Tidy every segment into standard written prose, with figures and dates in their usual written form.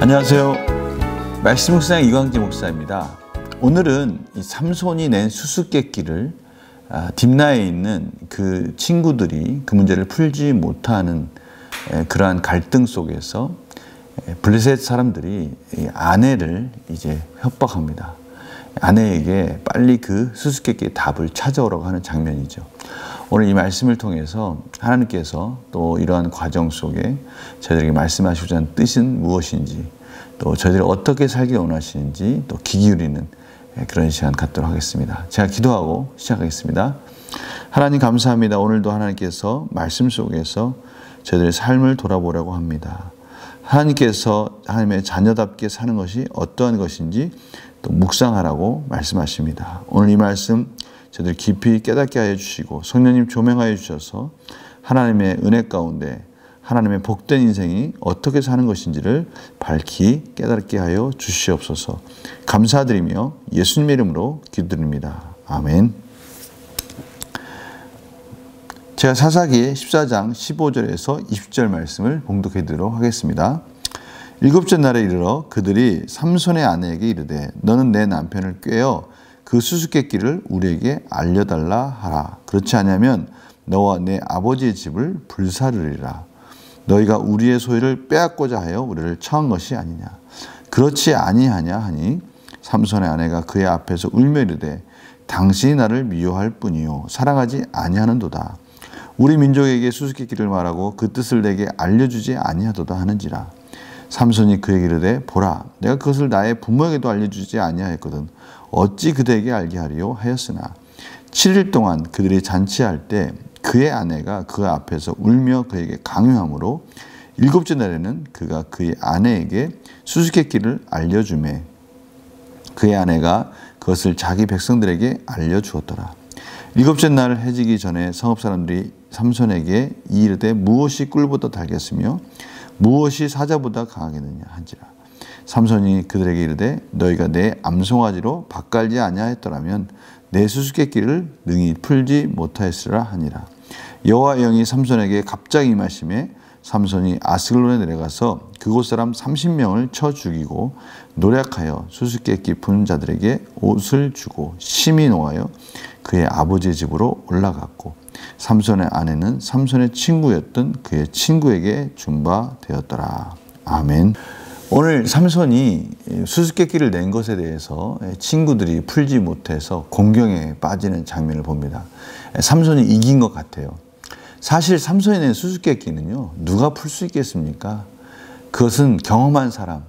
안녕하세요. 말씀 묵상 이광재 목사입니다. 오늘은 이 삼손이 낸 수수께끼를 딥나에 있는 그 친구들이 그 문제를 풀지 못하는 그러한 갈등 속에서 블레셋 사람들이 아내를 이제 협박합니다. 아내에게 빨리 그 수수께끼의 답을 찾아오라고 하는 장면이죠. 오늘 이 말씀을 통해서 하나님께서 또 이러한 과정 속에 저희들에게 말씀하시고자 하는 뜻은 무엇인지, 또 저희들이 어떻게 살기 원하시는지 또 귀 기울이는 그런 시간 갖도록 하겠습니다. 제가 기도하고 시작하겠습니다. 하나님 감사합니다. 오늘도 하나님께서 말씀 속에서 저희들의 삶을 돌아보라고 합니다. 하나님께서 하나님의 자녀답게 사는 것이 어떠한 것인지 또 묵상하라고 말씀하십니다. 오늘 이 말씀 저희들 깊이 깨닫게 하여 주시고 성령님 조명하여 주셔서 하나님의 은혜 가운데 하나님의 복된 인생이 어떻게 사는 것인지를 밝히 깨닫게 하여 주시옵소서. 감사드리며 예수님 이름으로 기도드립니다. 아멘. 제가 사사기 14장 15절에서 20절 말씀을 봉독해 드리도록 하겠습니다. 일곱째 날에 이르러 그들이 삼손의 아내에게 이르되 너는 내 남편을 꾀어 그 수수께끼를 우리에게 알려달라 하라. 그렇지 않으면 너와 내 아버지의 집을 불사르리라. 너희가 우리의 소유를 빼앗고자 하여 우리를 청한 것이 아니냐. 그렇지 아니하냐 하니 삼손의 아내가 그의 앞에서 울며 이르되 당신이 나를 미워할 뿐이요 사랑하지 아니하는도다. 우리 민족에게 수수께끼를 말하고 그 뜻을 내게 알려주지 아니하도다 하는지라. 삼손이 그에게 이르되 보라 내가 그것을 나의 부모에게도 알려주지 아니하였거든 어찌 그대에게 알게 하리요 하였으나 7일 동안 그들이 잔치할 때 그의 아내가 그 앞에서 울며 그에게 강요하므로 일곱째 날에는 그가 그의 아내에게 수수께끼를 알려주매 그의 아내가 그것을 자기 백성들에게 알려주었더라. 일곱째 날 해지기 전에 성읍 사람들이 삼손에게 이르되 무엇이 꿀보다 달겠으며 무엇이 사자보다 강하겠느냐 한지라. 삼손이 그들에게 이르되 너희가 내 암송아지로 밭갈지 아니하였더라면 내 수수께끼를 능히 풀지 못하였으라 하니라. 여호와의 영이 삼손에게 갑자기 임하심에 삼손이 아스글론에 내려가서 그곳 사람 30명을 쳐 죽이고 노략하여 수수께끼 푸는 자들에게 옷을 주고 심히 노하여 그의 아버지의 집으로 올라갔고 삼손의 아내는 삼손의 친구였던 그의 친구에게 준 바 되었더라. 아멘. 오늘 삼손이 수수께끼를 낸 것에 대해서 친구들이 풀지 못해서 공경에 빠지는 장면을 봅니다. 삼손이 이긴 것 같아요. 사실 삼손이 낸 수수께끼는요, 누가 풀 수 있겠습니까? 그것은 경험한 사람,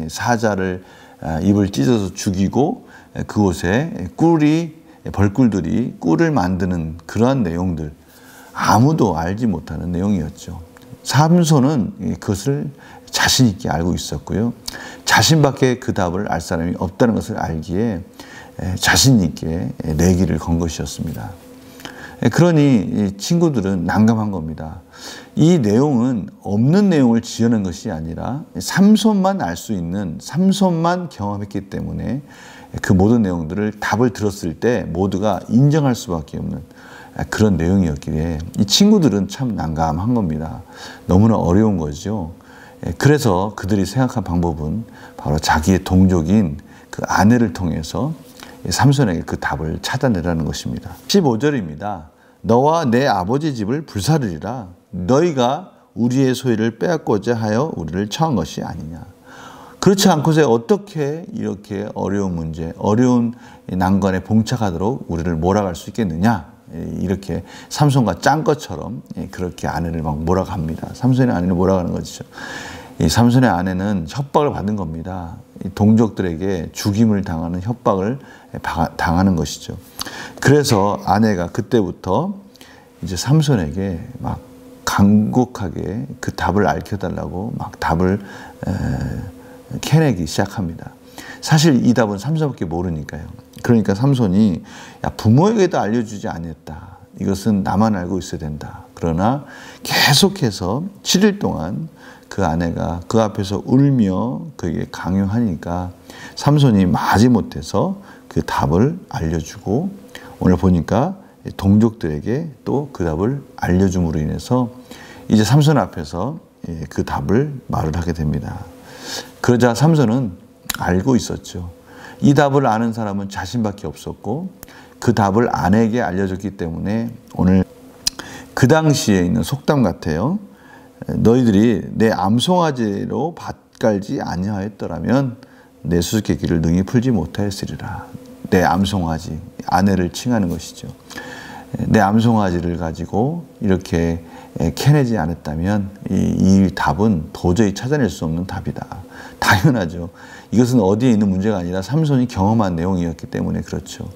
사자를 입을 찢어서 죽이고 그곳에 벌꿀들이 꿀을 만드는 그러한 내용들, 아무도 알지 못하는 내용이었죠. 삼손은 그것을 자신 있게 알고 있었고요. 자신밖에 그 답을 알 사람이 없다는 것을 알기에 자신 있게 내기를 건 것이었습니다. 그러니 친구들은 난감한 겁니다. 이 내용은 없는 내용을 지어낸 것이 아니라 삼손만 알 수 있는, 삼손만 경험했기 때문에 그 모든 내용들을 답을 들었을 때 모두가 인정할 수밖에 없는 그런 내용이었기에 이 친구들은 참 난감한 겁니다. 너무나 어려운 거죠. 그래서 그들이 생각한 방법은 바로 자기의 동족인 그 아내를 통해서 삼손에게 그 답을 찾아내라는 것입니다. 15절입니다. 너와 내 아버지 집을 불사르리라. 너희가 우리의 소유를 빼앗고자 하여 우리를 청한 것이 아니냐. 그렇지 않고서 어떻게 이렇게 어려운 문제, 어려운 난관에 봉착하도록 우리를 몰아갈 수 있겠느냐. 이렇게 삼손과 짠 것처럼 그렇게 아내를 막 몰아갑니다. 삼손의 아내를 몰아가는 것이죠. 이 삼손의 아내는 협박을 받은 겁니다. 동족들에게 죽임을 당하는 협박을 당하는 것이죠. 그래서 아내가 그때부터 이제 삼손에게 막 간곡하게 그 답을 알려달라고 막 답을 캐내기 시작합니다. 사실 이 답은 삼손밖에 모르니까요. 그러니까 삼손이 야, 부모에게도 알려주지 않았다. 이것은 나만 알고 있어야 된다. 그러나 계속해서 7일 동안 그 아내가 그 앞에서 울며 그에게 강요하니까 삼손이 마지못해서 그 답을 알려주고 오늘 보니까 동족들에게 또 그 답을 알려줌으로 인해서 이제 삼손 앞에서 그 답을 말을 하게 됩니다. 그러자 삼손은 알고 있었죠. 이 답을 아는 사람은 자신밖에 없었고 그 답을 아내에게 알려줬기 때문에 오늘 그 당시에 있는 속담 같아요. 너희들이 내 암송아지로 밭 갈지 아니하였더라면 내 수수께끼를 능히 풀지 못하였으리라. 내 암송아지, 아내를 칭하는 것이죠. 내 암송아지를 가지고 이렇게 캐내지 않았다면 이 답은 도저히 찾아낼 수 없는 답이다. 당연하죠. 이것은 어디에 있는 문제가 아니라 삼손이 경험한 내용이었기 때문에 그렇죠.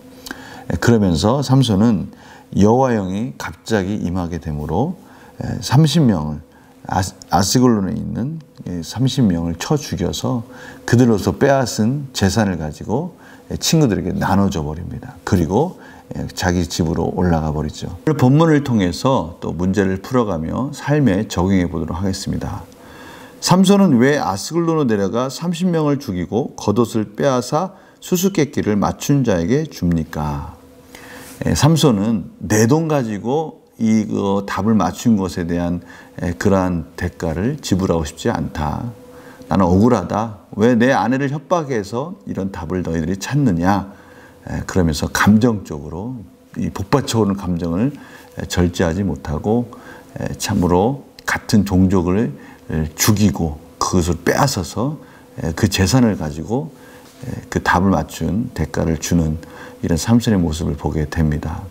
그러면서 삼손은 여호와 영이 갑자기 임하게 되므로 30명을 아스글론에 있는 30명을 쳐 죽여서 그들로서 빼앗은 재산을 가지고 친구들에게 나눠줘 버립니다. 그리고 자기 집으로 올라가 버리죠. 본문을 통해서 또 문제를 풀어가며 삶에 적용해 보도록 하겠습니다. 삼손은 왜 아스글론으로 내려가 30명을 죽이고 겉옷을 빼앗아 수수께끼를 맞춘 자에게 줍니까? 삼손은 내 돈 가지고 이 답을 맞춘 것에 대한 그러한 대가를 지불하고 싶지 않다. 나는 억울하다. 왜 내 아내를 협박해서 이런 답을 너희들이 찾느냐? 그러면서 감정적으로 이 복받쳐오는 감정을 절제하지 못하고 참으로 같은 종족을 죽이고 그것을 빼앗아서 그 재산을 가지고 그 답을 맞춘 대가를 주는 이런 삼손의 모습을 보게 됩니다.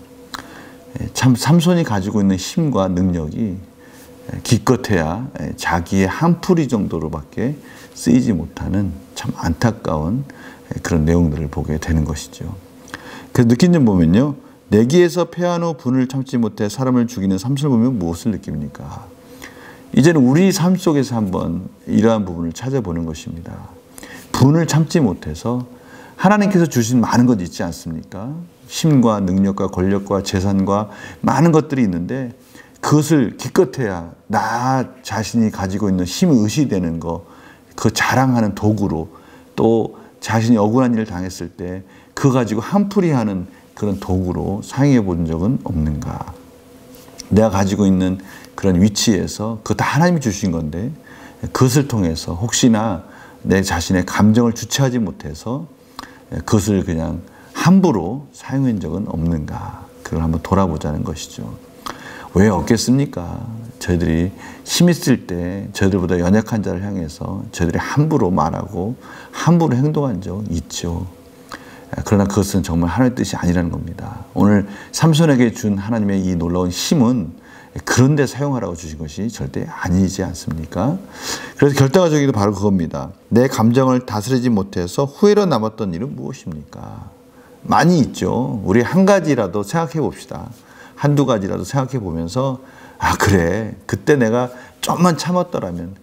참 삼손이 가지고 있는 힘과 능력이 기껏해야 자기의 한 풀이 정도로밖에 쓰이지 못하는 참 안타까운 그런 내용들을 보게 되는 것이죠. 그래서 느낀 점 보면요. 내기에서 패한 후 분을 참지 못해 사람을 죽이는 삼손을 보면 무엇을 느낍니까? 이제는 우리 삶 속에서 한번 이러한 부분을 찾아보는 것입니다. 분을 참지 못해서 하나님께서 주신 많은 것 있지 않습니까? 힘과 능력과 권력과 재산과 많은 것들이 있는데 그것을 기껏해야 나 자신이 가지고 있는 힘을 의시되는 거, 그 자랑하는 도구로 또 자신이 억울한 일을 당했을 때 그거 가지고 한풀이하는 그런 도구로 사용해 본 적은 없는가? 내가 가지고 있는 그런 위치에서 그거 다 하나님이 주신 건데 그것을 통해서 혹시나 내 자신의 감정을 주체하지 못해서 그것을 그냥 함부로 사용한 적은 없는가? 그걸 한번 돌아보자는 것이죠. 왜 없겠습니까? 저희들이 힘 있을 때 저희들보다 연약한 자를 향해서 저희들이 함부로 말하고 함부로 행동한 적 있죠. 그러나 그것은 정말 하나님의 뜻이 아니라는 겁니다. 오늘 삼손에게 준 하나님의 이 놀라운 힘은 그런 데 사용하라고 주신 것이 절대 아니지 않습니까? 그래서 결단과 정의도 바로 그겁니다. 내 감정을 다스리지 못해서 후회로 남았던 일은 무엇입니까? 많이 있죠. 우리 한 가지라도 생각해 봅시다. 한두 가지라도 생각해 보면서 아 그래 그때 내가 좀만 참았더라면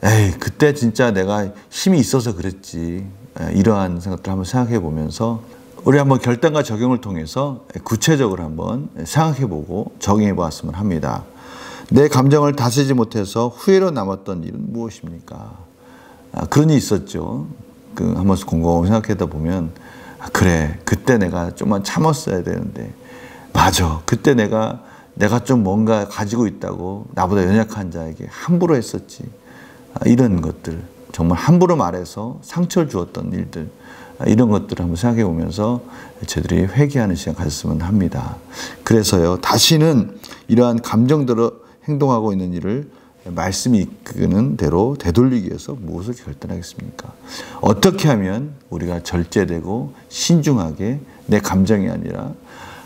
에이 그때 진짜 내가 힘이 있어서 그랬지. 이러한 생각들 한번 생각해 보면서 우리 한번 결단과 적용을 통해서 구체적으로 한번 생각해 보고 적용해 보았으면 합니다. 내 감정을 다스리지 못해서 후회로 남았던 일은 무엇입니까? 그런 일이 있었죠. 한번 곰곰 생각하다 보면 그래 그때 내가 좀만 참았어야 되는데 맞아 그때 내가 좀 뭔가 가지고 있다고 나보다 연약한 자에게 함부로 했었지. 이런 것들 정말 함부로 말해서 상처를 주었던 일들 이런 것들을 한번 생각해 보면서 저희들이 회개하는 시간 가졌으면 합니다. 그래서요 다시는 이러한 감정대로 행동하고 있는 일을 말씀이 이끄는 대로 되돌리기 위해서 무엇을 결단하겠습니까? 어떻게 하면 우리가 절제되고 신중하게 내 감정이 아니라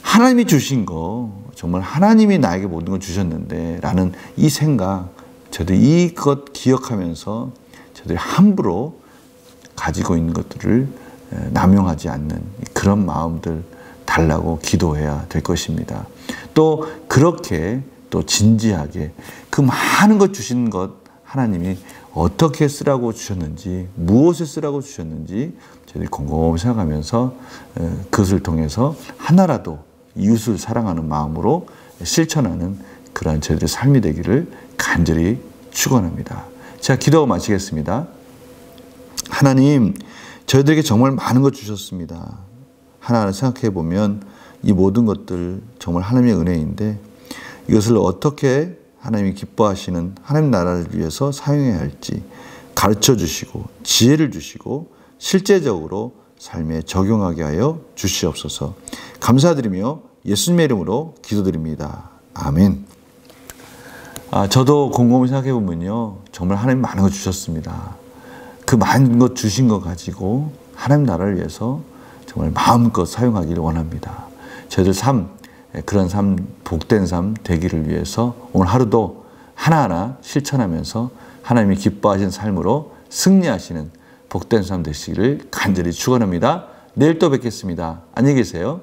하나님이 주신 거 정말 하나님이 나에게 모든 걸 주셨는데 라는 이 생각 저희들이 이것 기억하면서 저희들이 함부로 가지고 있는 것들을 남용하지 않는 그런 마음들 달라고 기도해야 될 것입니다. 또 그렇게 또 진지하게 그 많은 것 주신 것 하나님이 어떻게 쓰라고 주셨는지 무엇을 쓰라고 주셨는지 저희들이 곰곰이 생각하면서 그것을 통해서 하나라도 이웃을 사랑하는 마음으로 실천하는 그러한 저희들의 삶이 되기를 간절히 축원합니다. 제가 기도하고 마치겠습니다. 하나님 저희들에게 정말 많은 것 주셨습니다. 하나하나 생각해 보면 이 모든 것들 정말 하나님의 은혜인데 이것을 어떻게 하나님이 기뻐하시는 하나님 나라를 위해서 사용해야 할지 가르쳐 주시고 지혜를 주시고 실제적으로 삶에 적용하게 하여 주시옵소서. 감사드리며 예수님의 이름으로 기도드립니다. 아멘. 저도 곰곰이 생각해 보면요, 정말 하나님 많은 것 주셨습니다. 그 많은 것 주신 것 가지고 하나님 나라를 위해서 정말 마음껏 사용하기를 원합니다. 저희들 삶, 그런 삶, 복된 삶 되기를 위해서 오늘 하루도 하나하나 실천하면서 하나님이 기뻐하시는 삶으로 승리하시는 복된 삶 되시기를 간절히 축원합니다. 내일 또 뵙겠습니다. 안녕히 계세요.